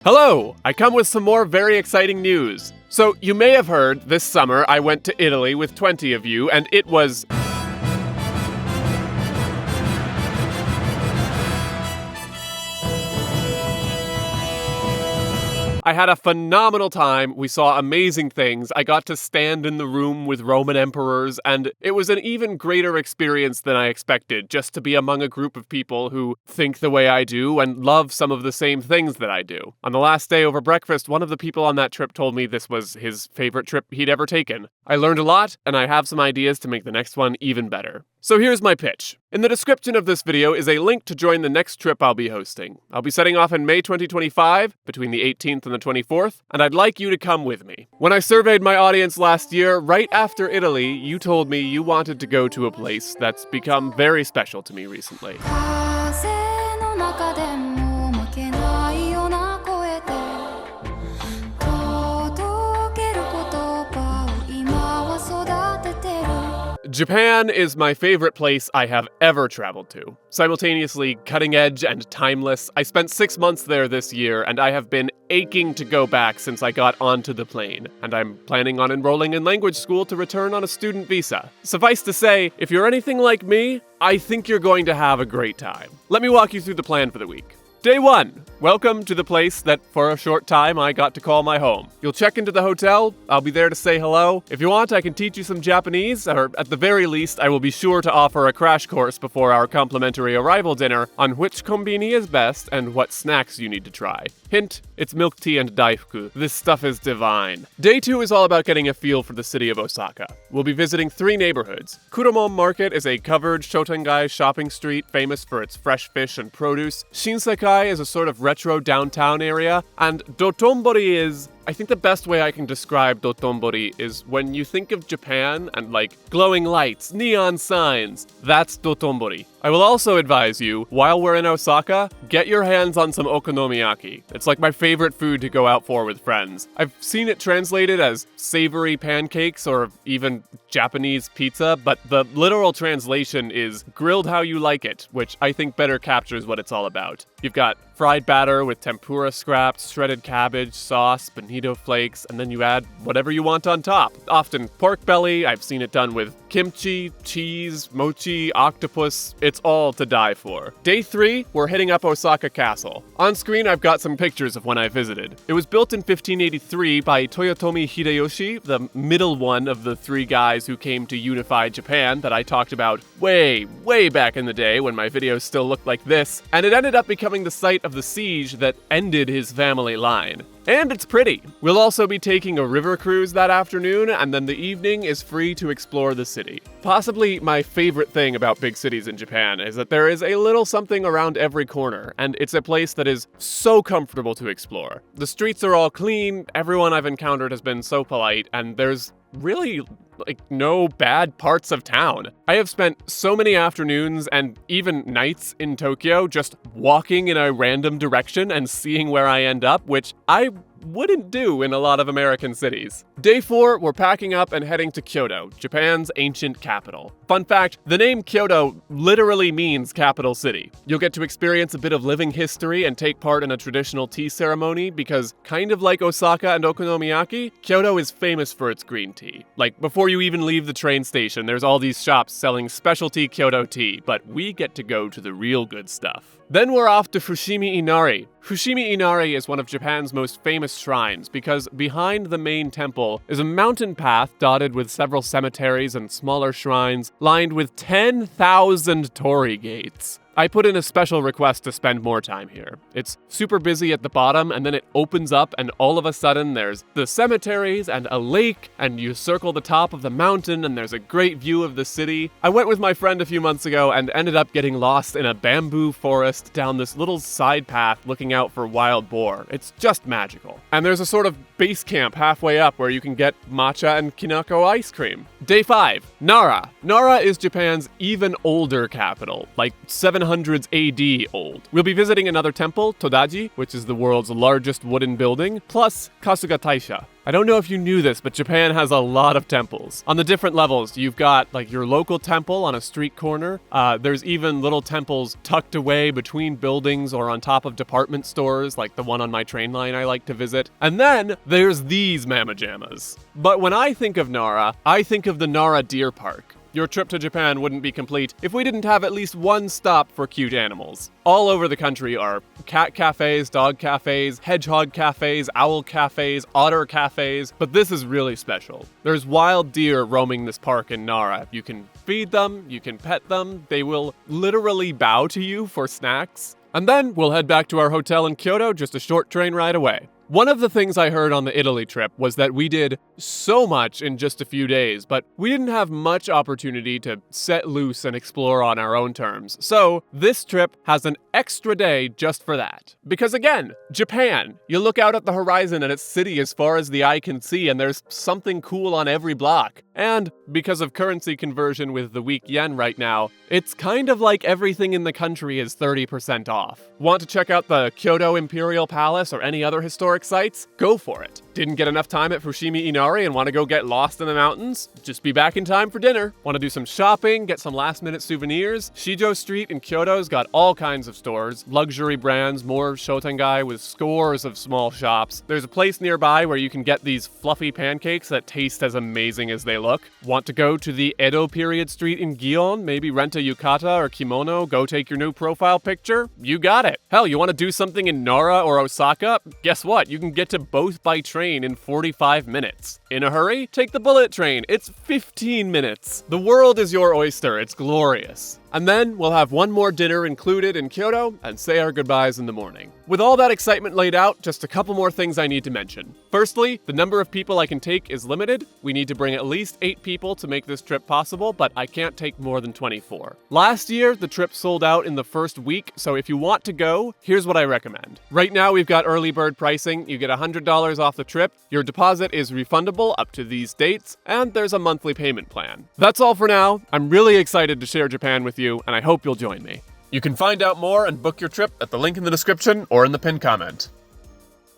Hello! I come with some more very exciting news. So, you may have heard, this summer I went to Italy with 20 of you, and it was... I had a phenomenal time, we saw amazing things, I got to stand in the room with Roman emperors, and it was an even greater experience than I expected, just to be among a group of people who think the way I do and love some of the same things that I do. On the last day over breakfast, one of the people on that trip told me this was his favorite trip he'd ever taken. I learned a lot, and I have some ideas to make the next one even better. So here's my pitch. In the description of this video is a link to join the next trip I'll be hosting. I'll be setting off in May 2025, between the 18th and the 24th, and I'd like you to come with me. When I surveyed my audience last year, right after Italy, you told me you wanted to go to a place that's become very special to me recently. Japan is my favorite place I have ever traveled to. Simultaneously cutting edge and timeless, I spent 6 months there this year, and I have been aching to go back since I got onto the plane, and I'm planning on enrolling in language school to return on a student visa. Suffice to say, if you're anything like me, I think you're going to have a great time. Let me walk you through the plan for the week. Day 1. Welcome to the place that, for a short time, I got to call my home. You'll check into the hotel, I'll be there to say hello. If you want, I can teach you some Japanese, or at the very least, I will be sure to offer a crash course before our complimentary arrival dinner on which konbini is best and what snacks you need to try. Hint, it's milk tea and daifuku. This stuff is divine. Day 2 is all about getting a feel for the city of Osaka. We'll be visiting 3 neighborhoods. Kuromon Market is a covered Shotengai shopping street famous for its fresh fish and produce. Shinsekai is a sort of retro downtown area, and Dotonbori is... I think the best way I can describe Dotonbori is when you think of Japan and like glowing lights, neon signs, that's Dotonbori. I will also advise you, while we're in Osaka, get your hands on some okonomiyaki. It's like my favorite food to go out for with friends. I've seen it translated as savory pancakes or even Japanese pizza, but the literal translation is grilled how you like it, which I think better captures what it's all about. You've got fried batter with tempura scraps, shredded cabbage, sauce, bonito flakes, and then you add whatever you want on top. Often pork belly, I've seen it done with kimchi, cheese, mochi, octopus. It's all to die for. Day 3, we're hitting up Osaka Castle. On screen, I've got some pictures of when I visited. It was built in 1583 by Toyotomi Hideyoshi, the middle one of the 3 guys who came to unify Japan that I talked about way back in the day when my videos still looked like this, and it ended up becoming the site of the siege that ended his family line. And it's pretty. We'll also be taking a river cruise that afternoon, and then the evening is free to explore the city. Possibly my favorite thing about big cities in Japan is that there is a little something around every corner, and it's a place that is so comfortable to explore. The streets are all clean, everyone I've encountered has been so polite, and there's really no bad parts of town. I have spent so many afternoons and even nights in Tokyo just walking in a random direction and seeing where I end up, which I wouldn't do in a lot of American cities. Day 4, we're packing up and heading to Kyoto, Japan's ancient capital. Fun fact, the name Kyoto literally means capital city. You'll get to experience a bit of living history and take part in a traditional tea ceremony because, kind of like Osaka and okonomiyaki, Kyoto is famous for its green tea. Like, before you even leave the train station, there's all these shops selling specialty Kyoto tea, but we get to go to the real good stuff. Then we're off to Fushimi Inari. Fushimi Inari is one of Japan's most famous shrines because behind the main temple is a mountain path dotted with several cemeteries and smaller shrines lined with 10,000 torii gates. I put in a special request to spend more time here. It's super busy at the bottom, and then it opens up, and all of a sudden there's the cemeteries and a lake, and you circle the top of the mountain, and there's a great view of the city. I went with my friend a few months ago and ended up getting lost in a bamboo forest down this little side path looking out for wild boar. It's just magical. And there's a sort of base camp halfway up where you can get matcha and kinako ice cream. Day 5, Nara. Nara is Japan's even older capital, like 700 700s AD old. We'll be visiting another temple, Todaji, which is the world's largest wooden building, plus Kasuga Taisha. I don't know if you knew this, but Japan has a lot of temples. On the different levels, you've got like your local temple on a street corner. There's even little temples tucked away between buildings or on top of department stores, like the one on my train line I like to visit. And then there's these mamma jammas. But when I think of Nara, I think of the Nara Deer Park. Your trip to Japan wouldn't be complete if we didn't have at least one stop for cute animals. All over the country are cat cafes, dog cafes, hedgehog cafes, owl cafes, otter cafes, but this is really special. There's wild deer roaming this park in Nara. You can feed them, you can pet them, they will literally bow to you for snacks. And then we'll head back to our hotel in Kyoto, just a short train ride away. One of the things I heard on the Italy trip was that we did so much in just a few days, but we didn't have much opportunity to set loose and explore on our own terms. So this trip has an extra day just for that. Because again, Japan, you look out at the horizon and it's city as far as the eye can see, and there's something cool on every block. And because of currency conversion with the weak yen right now, it's kind of like everything in the country is 30% off. Want to check out the Kyoto Imperial Palace or any other historic sites? Go for it. Didn't get enough time at Fushimi Inari and want to go get lost in the mountains? Just be back in time for dinner. Want to do some shopping, get some last-minute souvenirs? Shijo Street in Kyoto's got all kinds of stores, luxury brands, more shotengai with scores of small shops. There's a place nearby where you can get these fluffy pancakes that taste as amazing as they look. Want to go to the Edo period street in Gion? Maybe rent a yukata or kimono, go take your new profile picture? You got it. Hell, you want to do something in Nara or Osaka? Guess what? You can get to both by train in 45 minutes. In a hurry? Take the bullet train. It's 15 minutes. The world is your oyster. It's glorious. And then we'll have one more dinner included in Kyoto and say our goodbyes in the morning. With all that excitement laid out, just a couple more things I need to mention. Firstly, the number of people I can take is limited. We need to bring at least 8 people to make this trip possible, but I can't take more than 24. Last year, the trip sold out in the first week, so if you want to go, here's what I recommend. Right now, we've got early bird pricing. You get $100 off the trip, your deposit is refundable up to these dates, and there's a monthly payment plan. That's all for now. I'm really excited to share Japan with you, and I hope you'll join me. You can find out more and book your trip at the link in the description or in the pinned comment.